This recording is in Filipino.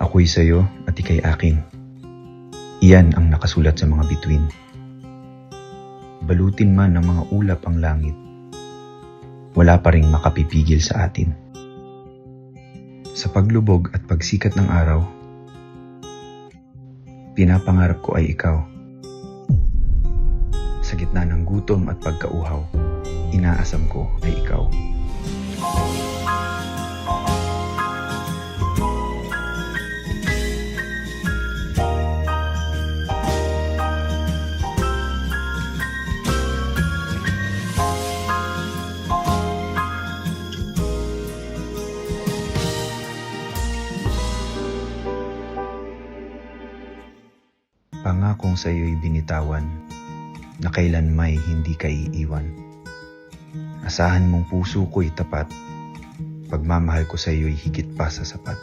Ako'y sa'yo at ika'y akin. Iyan ang nakasulat sa mga bituin. Balutin man ng mga ulap ang langit, wala pa ring makapipigil sa atin. Sa paglubog at pagsikat ng araw, pinapangarap ko ay ikaw. Sa gitna ng gutom at pagkauhaw, inaasam ko ay ikaw. Pangakong sa'yo'y binitawan, na kailan may hindi ka iiwan. Asahan mong puso ko'y tapat, pagmamahal ko sa'yo'y higit pa sa sapat.